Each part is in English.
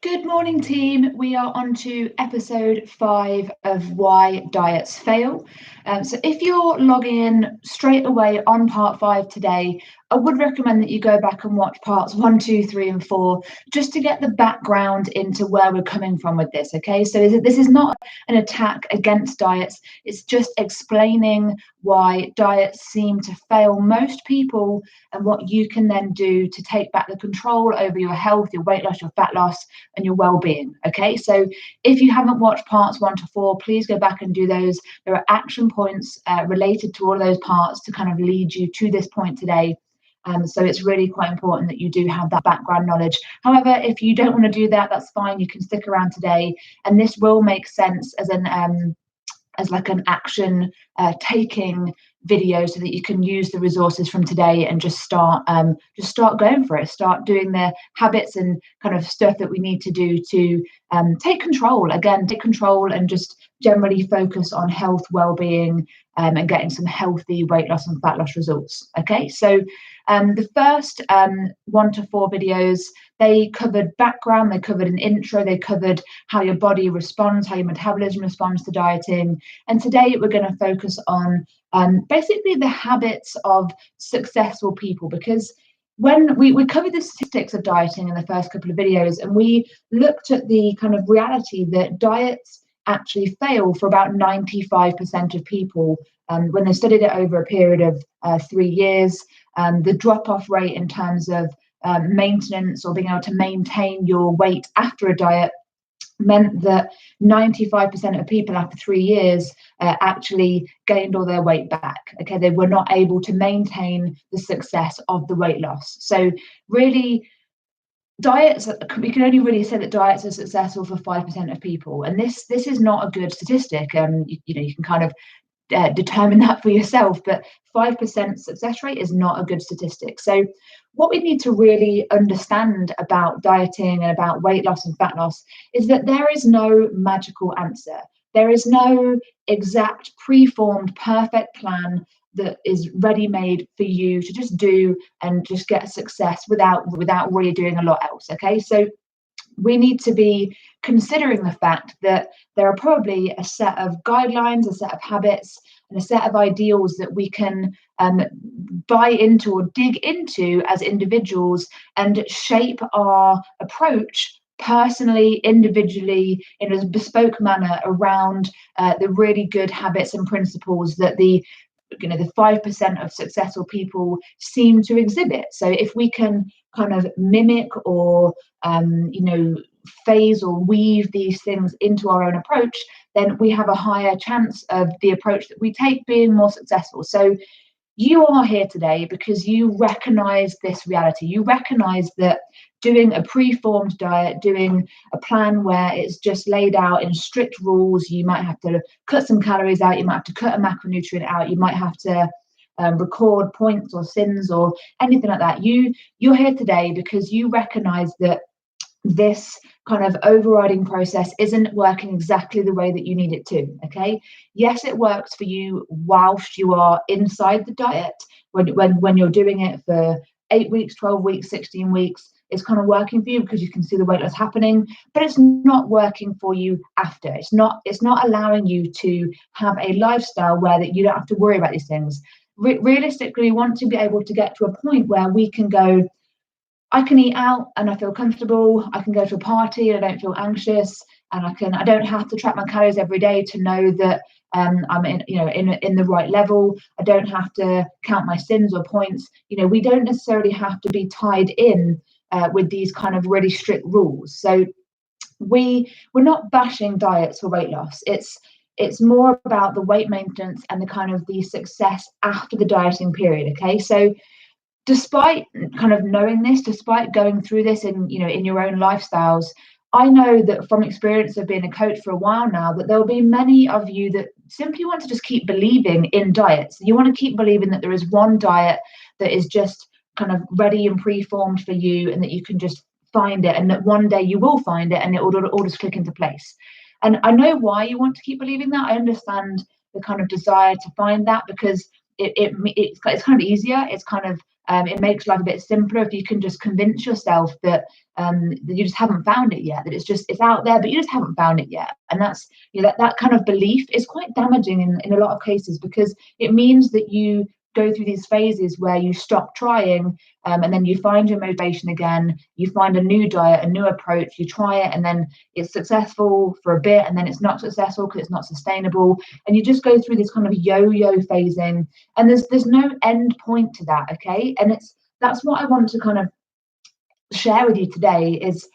Good morning, team. We are on to episode 5 of Why Diets Fail. So if you're logging in straight away on part 5 today, I would recommend that you go back and watch parts 1, 2, 3, and 4, just to get the background into where we're coming from with this, okay? So this is not an attack against diets. It's just explaining why diets seem to fail most people and what you can then do to take back the control over your health, your weight loss, your fat loss, and your well-being. Okay, so if you haven't watched parts 1 to 4, please go back and do those. There are action points related to all of those parts to kind of lead you to this point today. So it's really quite important that you do have that background knowledge. However, if you don't want to do that, that's fine. You can stick around today, and this will make sense as like an action taking video, so that you can use the resources from today and just start going for it. Start doing the habits and kind of stuff that we need to do to take control and just generally focus on health, well-being, and getting some healthy weight loss and fat loss results. Okay, so the first 1 to 4 videos, they covered background, they covered an intro, they covered how your body responds, how your metabolism responds to dieting. And today we're going to focus on basically the habits of successful people, because when we covered the statistics of dieting in the first couple of videos, and we looked at the kind of reality that diets actually fail for about 95% of people when they studied it over a period of 3 years. The drop-off rate in terms of maintenance or being able to maintain your weight after a diet meant that 95% of people after 3 years actually gained all their weight back. Okay, they were not able to maintain the success of the weight loss. So really, diets, we can only really say that diets are successful for 5% of people, and this is not a good statistic. You can kind of determine that for yourself, but 5% success rate is not a good statistic. So what we need to really understand about dieting and about weight loss and fat loss is that there is no magical answer. There is no exact preformed perfect plan that is ready-made for you to just do and just get success without really doing a lot else. Okay, so we need to be considering the fact that there are probably a set of guidelines, a set of habits, and a set of ideals that we can buy into or dig into as individuals and shape our approach personally, individually, in a bespoke manner around the really good habits and principles that the 5% of successful people seem to exhibit. So if we can kind of mimic or phase or weave these things into our own approach, then we have a higher chance of the approach that we take being more successful. So you are here today because you recognize this reality. You recognize that doing a preformed diet, doing a plan where it's just laid out in strict rules, you might have to cut some calories out, you might have to cut a macronutrient out, you might have to record points or sins or anything like that. You're here today because you recognize that this kind of overriding process isn't working exactly the way that you need it to. Okay, yes, it works for you whilst you are inside the diet. When you're doing it for 8 weeks, 12 weeks, 16 weeks, it's kind of working for you because you can see the weight loss happening, but it's not working for you after. It's not allowing you to have a lifestyle where that you don't have to worry about these things. Realistically, we want to be able to get to a point where we can go, I can eat out and I feel comfortable. I can go to a party and I don't feel anxious, and I don't have to track my calories every day to know that I'm in the right level. I don't have to count my sins or points. We don't necessarily have to be tied in with these kind of really strict rules. So we're not bashing diets for weight loss. It's more about the weight maintenance and the kind of the success after the dieting period. Okay, so despite kind of knowing this, despite going through this in your own lifestyles, I know that from experience of being a coach for a while now, that there will be many of you that simply want to just keep believing in diets. You want to keep believing that there is one diet that is just kind of ready and preformed for you, and that you can just find it, and that one day you will find it and it will all just click into place. And I know why you want to keep believing that. I understand the kind of desire to find that, because it's kind of easier. It's kind of It makes life a bit simpler if you can just convince yourself that that you just haven't found it yet, that it's out there, but you just haven't found it yet. And that's, that kind of belief is quite damaging in a lot of cases, because it means that you go through these phases where you stop trying, and then you find your motivation again, you find a new diet, a new approach, you try it, and then it's successful for a bit, and then it's not successful because it's not sustainable, and you just go through this kind of yo-yo phasing, and there's no end point to that. Okay, and that's what I want to kind of share with you today, is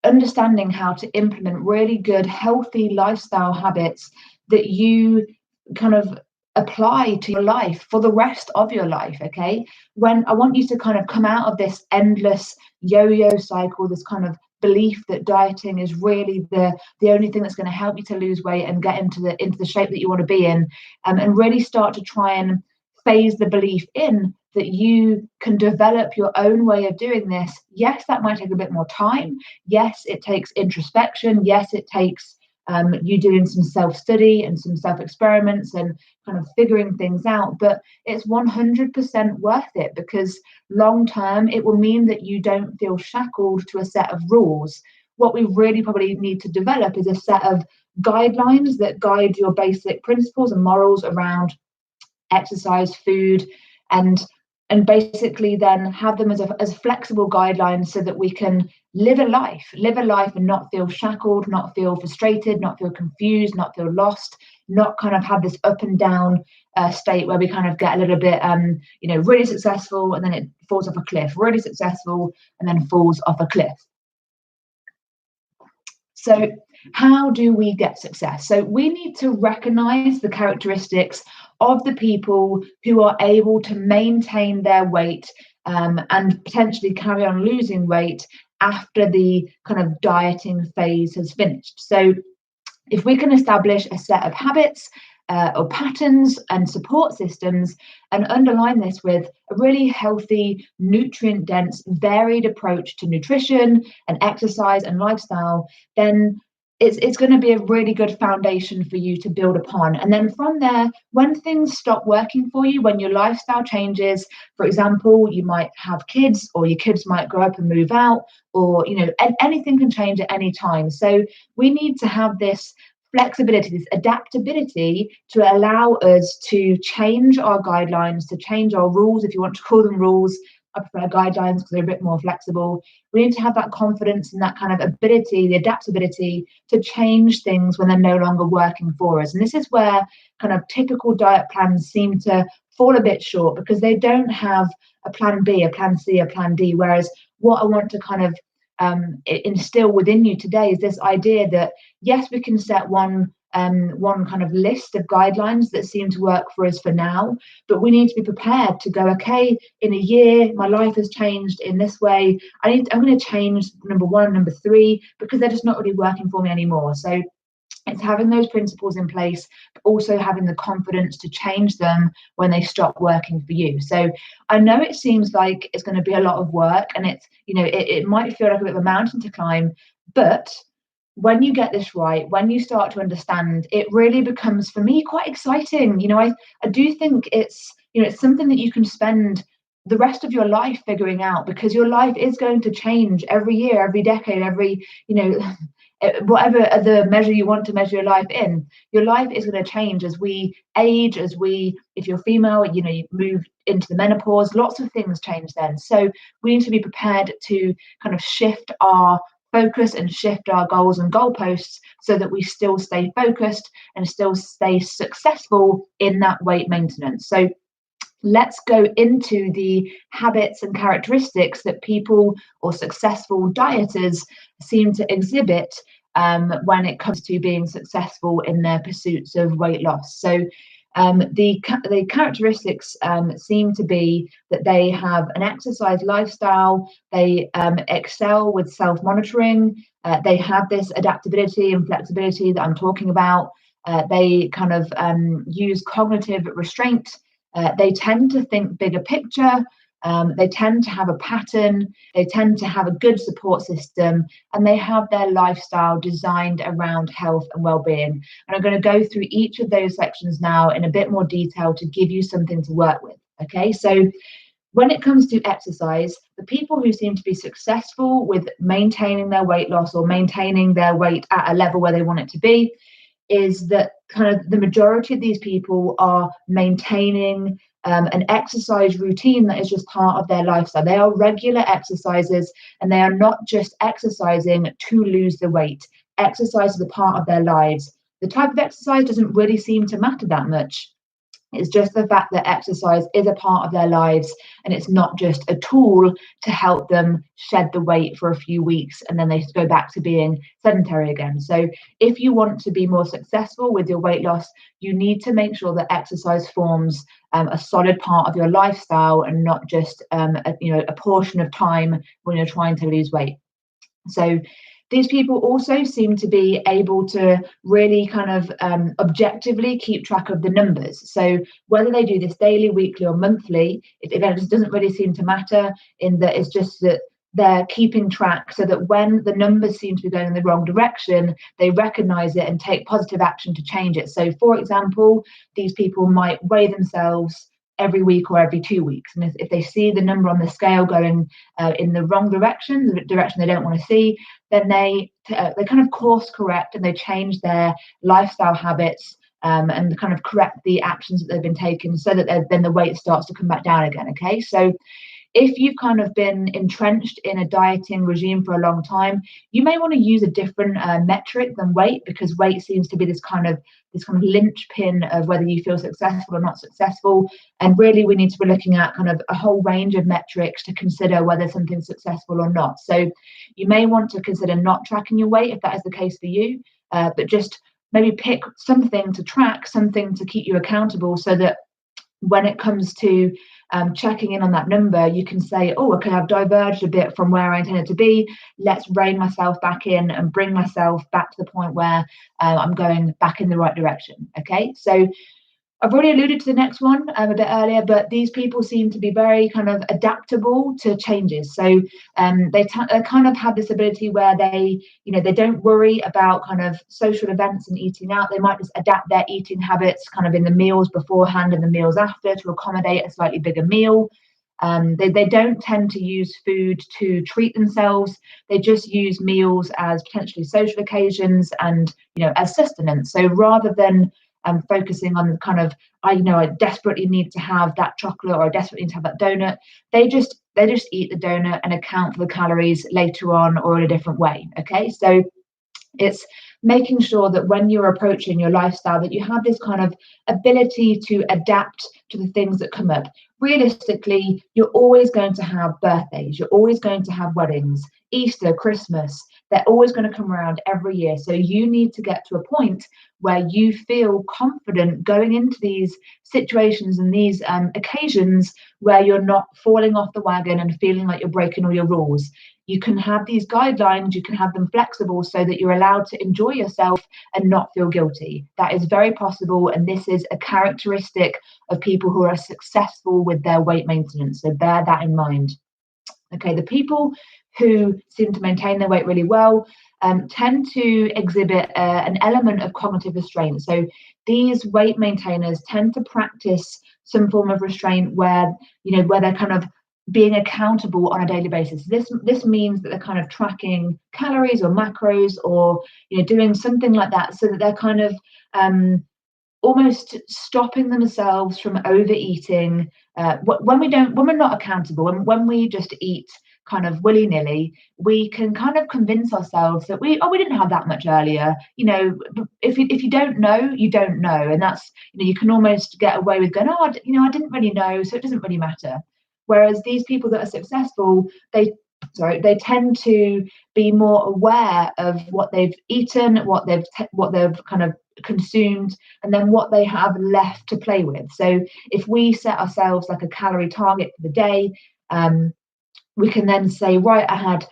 understanding how to implement really good, healthy lifestyle habits that you kind of apply to your life for the rest of your life. Okay, when I want you to kind of come out of this endless yo-yo cycle, this kind of belief that dieting is really the only thing that's going to help you to lose weight and get into the shape that you want to be in, and really start to try and phase the belief in that you can develop your own way of doing this. Yes, that might take a bit more time. Yes, it takes introspection. Yes, it takes you doing some self-study and some self-experiments and kind of figuring things out. But it's 100% worth it, because long term, it will mean that you don't feel shackled to a set of rules. What we really probably need to develop is a set of guidelines that guide your basic principles and morals around exercise, food, and basically then have them as flexible guidelines, so that we can live a life and not feel shackled, not feel frustrated, not feel confused, not feel lost, not kind of have this up and down state where we kind of get a little bit really successful and then it falls off a cliff, really successful and then falls off a cliff. So how do we get success? So we need to recognize the characteristics of the people who are able to maintain their weight, and potentially carry on losing weight after the kind of dieting phase has finished. So if we can establish a set of habits or patterns and support systems, and underline this with a really healthy, nutrient-dense, varied approach to nutrition and exercise and lifestyle, then it's going to be a really good foundation for you to build upon. And then from there, when things stop working for you, when your lifestyle changes, for example, you might have kids, or your kids might grow up and move out, or anything can change at any time. So we need to have this flexibility, this adaptability, to allow us to change our guidelines, to change our rules, if you want to call them rules. I prefer guidelines because they're a bit more flexible. We need to have that confidence and that kind of ability, the adaptability to change things when they're no longer working for us. And this is where kind of typical diet plans seem to fall a bit short, because they don't have a plan B, a plan C, a plan D. Whereas what I want to kind of instill within you today is this idea that yes, we can set one kind of list of guidelines that seem to work for us for now, but we need to be prepared to go, okay, in a year my life has changed in this way, I'm going to change number 1, number 3, because they're just not really working for me anymore. So it's having those principles in place, but also having the confidence to change them when they stop working for you. So I know it seems like it's going to be a lot of work, and it's, it might feel like a bit of a mountain to climb, but when you get this right, when you start to understand, it really becomes, for me, quite exciting. I do think it's something that you can spend the rest of your life figuring out, because your life is going to change every year, every decade, every, whatever the measure you want to measure your life in. Your life is going to change as we age, if you're female, you move into the menopause, lots of things change then. So we need to be prepared to kind of shift our focus and shift our goals and goalposts, so that we still stay focused and still stay successful in that weight maintenance. So let's go into the habits and characteristics that people or successful dieters seem to exhibit when it comes to being successful in their pursuits of weight loss. So the characteristics seem to be that they have an exercise lifestyle, they excel with self-monitoring, they have this adaptability and flexibility that I'm talking about, they kind of use cognitive restraint, they tend to think bigger picture, they tend to have a pattern, they tend to have a good support system, and they have their lifestyle designed around health and well-being. And I'm going to go through each of those sections now in a bit more detail to give you something to work with. Okay, so When it comes to exercise, the people who seem to be successful with maintaining their weight loss or maintaining their weight at a level where they want it to be is that kind of the majority of these people are maintaining an exercise routine that is just part of their lifestyle. They are regular exercisers, and they are not just exercising to lose the weight. Exercise is a part of their lives. The type of exercise doesn't really seem to matter that much. It's just the fact that exercise is a part of their lives, and it's not just a tool to help them shed the weight for a few weeks and then they go back to being sedentary again. So if you want to be more successful with your weight loss, you need to make sure that exercise forms a solid part of your lifestyle and not just a portion of time when you're trying to lose weight. So these people also seem to be able to really kind of objectively keep track of the numbers. So whether they do this daily, weekly, or monthly, it just doesn't really seem to matter, in that it's just that they're keeping track, so that when the numbers seem to be going in the wrong direction, they recognize it and take positive action to change it. So for example, these people might weigh themselves every week or every 2 weeks. And if they see the number on the scale going in the wrong direction, the direction they don't want to see, then they kind of course correct and they change their lifestyle habits and kind of correct the actions that they've been taking, so that then the weight starts to come back down again. Okay, so if you've kind of been entrenched in a dieting regime for a long time, you may want to use a different metric than weight, because weight seems to be this kind of linchpin of whether you feel successful or not successful. And really, we need to be looking at kind of a whole range of metrics to consider whether something's successful or not. So you may want to consider not tracking your weight if that is the case for you, but just maybe pick something to track, something to keep you accountable, so that when it comes to checking in on that number, you can say, oh, okay, I've diverged a bit from where I intended to be. Let's rein myself back in and bring myself back to the point where I'm going back in the right direction. Okay, so I've already alluded to the next one a bit earlier, but these people seem to be very kind of adaptable to changes. So they kind of have this ability where they don't worry about kind of social events and eating out. They might just adapt their eating habits kind of in the meals beforehand and the meals after to accommodate a slightly bigger meal. They don't tend to use food to treat themselves. They just use meals as potentially social occasions and as sustenance. So rather than focusing on the kind of, I desperately need to have that chocolate, or I desperately need to have that donut, they just eat the donut and account for the calories later on or in a different way. Okay, so it's making sure that when you're approaching your lifestyle, that you have this kind of ability to adapt to the things that come up. Realistically, you're always going to have birthdays, you're always going to have weddings, Easter, Christmas. They're always going to come around every year. So you need to get to a point where you feel confident going into these situations and these occasions where you're not falling off the wagon and feeling like you're breaking all your rules. You can have these guidelines, you can have them flexible, so that you're allowed to enjoy yourself and not feel guilty. That is very possible, and this is a characteristic of people who are successful with their weight maintenance. So bear that in mind. Okay, the people who seem to maintain their weight really well tend to exhibit an element of cognitive restraint. So these weight maintainers tend to practice some form of restraint where they're kind of being accountable on a daily basis. This means that they're kind of tracking calories or macros, or doing something like that, so that they're kind of almost stopping themselves from overeating. When we're not accountable, and when we just eat kind of willy-nilly, we can kind of convince ourselves that we didn't have that much earlier. If you don't know, you don't know, and that's you can almost get away with going, I didn't really know, so it doesn't really matter. Whereas these people that are successful, they tend to be more aware of what they've eaten, what they've kind of consumed, and then what they have left to play with. So if we set ourselves like a calorie target for the day, we can then say, right, I had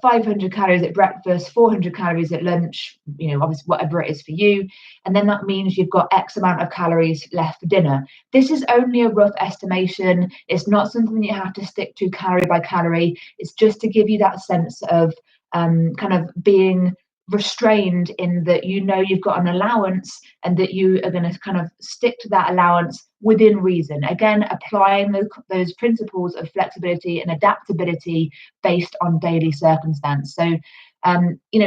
500 calories at breakfast, 400 calories at lunch, obviously whatever it is for you. And then that means you've got X amount of calories left for dinner. This is only a rough estimation. It's not something that you have to stick to calorie by calorie. It's just to give you that sense of kind of being restrained in that you know you've got an allowance and that you are going to kind of stick to that allowance within reason. Again, applying those principles of flexibility and adaptability based on daily circumstance. So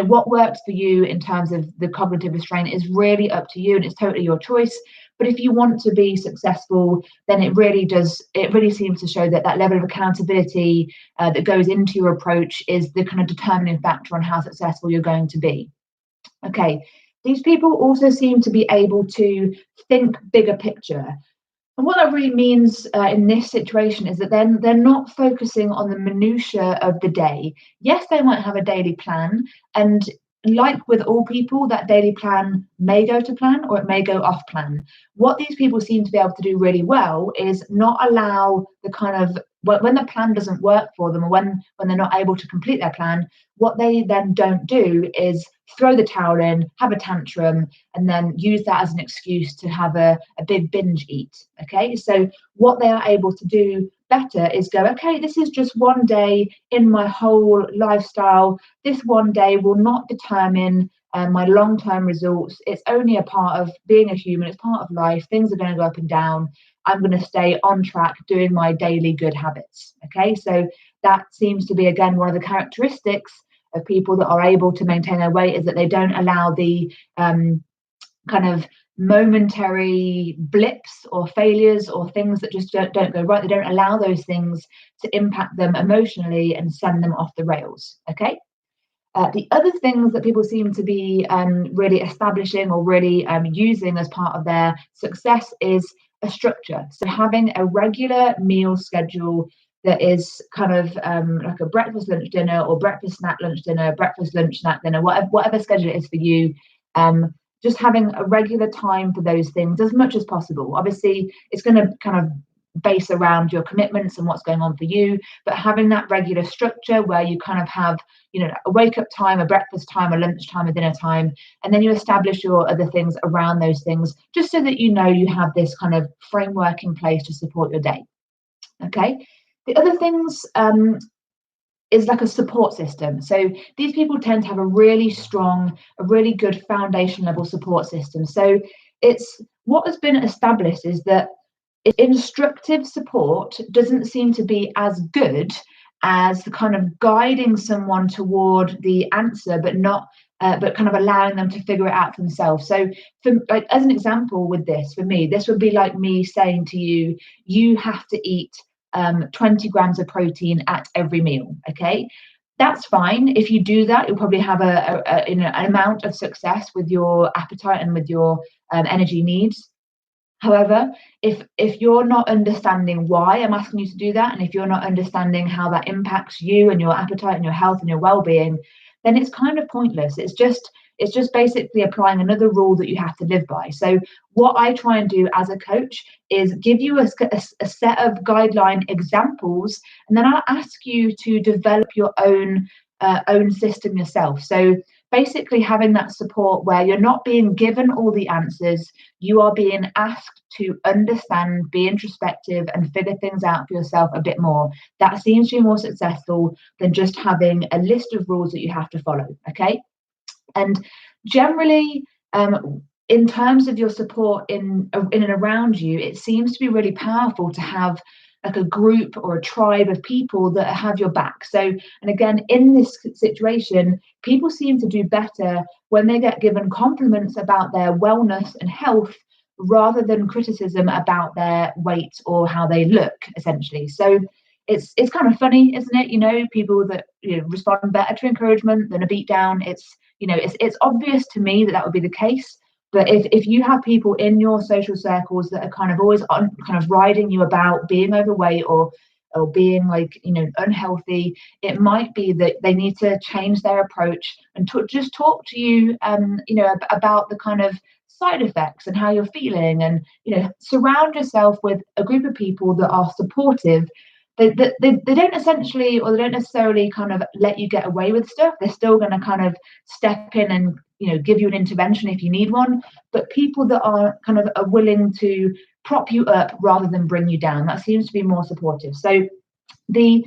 what works for you in terms of the cognitive restraint is really up to you, and it's totally your choice. But if you want to be successful, then it really seems to show that that level of accountability that goes into your approach is the kind of determining factor on how successful you're going to be. Okay, these people also seem to be able to think bigger picture. And what that really means in this situation is that then they're not focusing on the minutiae of the day. Yes, they might have a daily plan, and like with all people, that daily plan may go to plan or it may go off plan. What these people seem to be able to do really well is not allow the kind of, when the plan doesn't work for them, or when they're not able to complete their plan, what they then don't do is throw the towel in, have a tantrum, and then use that as an excuse to have a big binge eat. Okay, so what they are able to do better is go, okay, this is just one day in my whole lifestyle. This one day will not determine my long-term results. It's only a part of being a human. It's part of life. Things are going to go up and down. I'm going to stay on track doing my daily good habits. Okay, so that seems to be, again, one of the characteristics of people that are able to maintain their weight, is that they don't allow the kind of momentary blips or failures or things that just don't go right. They don't allow those things to impact them emotionally and send them off the rails. Okay. The other things that people seem to be really establishing or really using as part of their success is a structure. So having a regular meal schedule that is kind of like a breakfast, lunch, dinner, or breakfast, snack, lunch, dinner, breakfast, lunch, snack, dinner, whatever schedule it is for you. Just having a regular time for those things as much as possible. Obviously, it's going to kind of base around your commitments and what's going on for you, but having that regular structure where you kind of have, a wake up time, a breakfast time, a lunch time, a dinner time, and then you establish your other things around those things, just so that you have this kind of framework in place to support your day. Okay. The other things is like a support system. So these people tend to have a really strong, a really good foundation level support system. So it's what has been established is that instructive support doesn't seem to be as good as the kind of guiding someone toward the answer, but not but kind of allowing them to figure it out for themselves. So as an example with this, for me, this would be like me saying to you, you have to eat 20 grams of protein at every meal. Okay, that's fine. If you do that, you'll probably have an amount of success with your appetite and with your energy needs. However, if you're not understanding why I'm asking you to do that, and if you're not understanding how that impacts you and your appetite and your health and your well-being, then it's kind of pointless. It's just basically applying another rule that you have to live by. So what I try and do as a coach is give you a set of guideline examples, and then I'll ask you to develop your own system yourself. So basically having that support where you're not being given all the answers, you are being asked to understand, be introspective, and figure things out for yourself a bit more. That seems to be more successful than just having a list of rules that you have to follow. Okay. And generally, in terms of your support in and around you, it seems to be really powerful to have like a group or a tribe of people that have your back. So, and again, in this situation, people seem to do better when they get given compliments about their wellness and health rather than criticism about their weight or how they look, essentially. So it's kind of funny, isn't it? People that respond better to encouragement than a beat down. It's obvious to me that would be the case. But if you have people in your social circles that are kind of always kind of riding you about being overweight or being unhealthy, it might be that they need to change their approach and just talk to you, about the kind of side effects and how you're feeling, and surround yourself with a group of people that are supportive. They don't necessarily kind of let you get away with stuff. They're still going to kind of step in and give you an intervention if you need one, but people that are kind of are willing to prop you up rather than bring you down. That seems to be more supportive. So the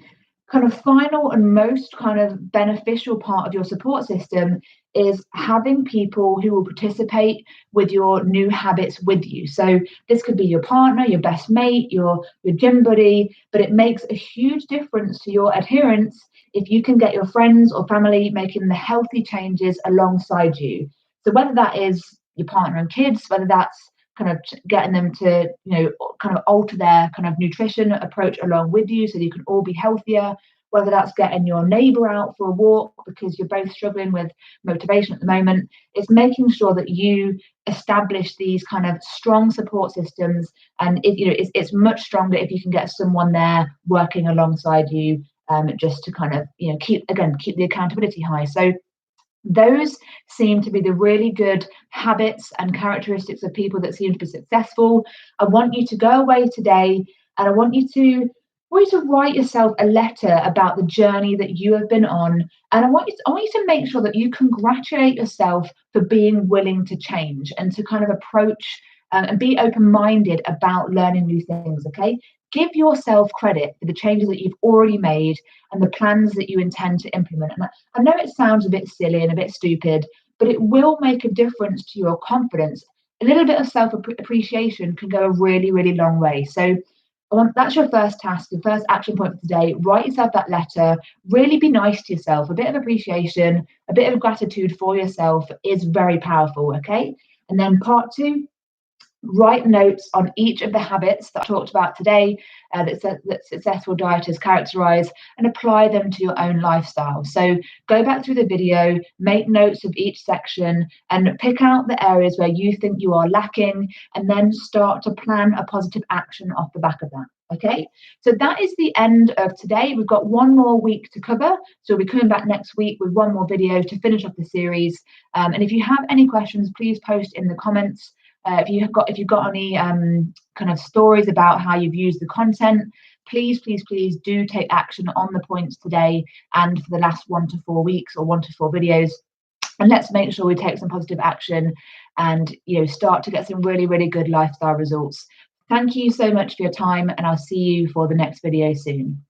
kind of final and most kind of beneficial part of your support system is having people who will participate with your new habits with you. So this could be your partner, your best mate, your gym buddy, but it makes a huge difference to your adherence if you can get your friends or family making the healthy changes alongside you. So whether that is your partner and kids, whether that's kind of getting them to, kind of alter their kind of nutrition approach along with you so you can all be healthier, whether that's getting your neighbor out for a walk because you're both struggling with motivation at the moment. It's making sure that you establish these kind of strong support systems, and it's much stronger if you can get someone there working alongside you, just to kind of keep the accountability high. So those seem to be the really good habits and characteristics of people that seem to be successful. I want you to go away today, and I want you to write yourself a letter about the journey that you have been on. And I want you to make sure that you congratulate yourself for being willing to change and to kind of approach, and be open-minded about learning new things. Okay, give yourself credit for the changes that you've already made and the plans that you intend to implement. And I know it sounds a bit silly and a bit stupid, but it will make a difference to your confidence. A little bit of self-appreciation can go a really, really long way. So that's your first task, the first action point for today. Write yourself that letter. Really be nice to yourself. A bit of appreciation, a bit of gratitude for yourself is very powerful. Okay. And then part two, write notes on each of the habits that I talked about today, that successful dieters characterize, and apply them to your own lifestyle. So go back through the video, make notes of each section, and pick out the areas where you think you are lacking, and then start to plan a positive action off the back of that. Okay, so that is the end of today. We've got one more week to cover, so we'll be coming back next week with one more video to finish off the series. And if you have any questions, please post in the comments. If you've got any kind of stories about how you've used the content, please do take action on the points today and for the last 1 to 4 weeks or 1 to 4 videos. And let's make sure we take some positive action and start to get some really, really good lifestyle results. Thank you so much for your time, and I'll see you for the next video soon.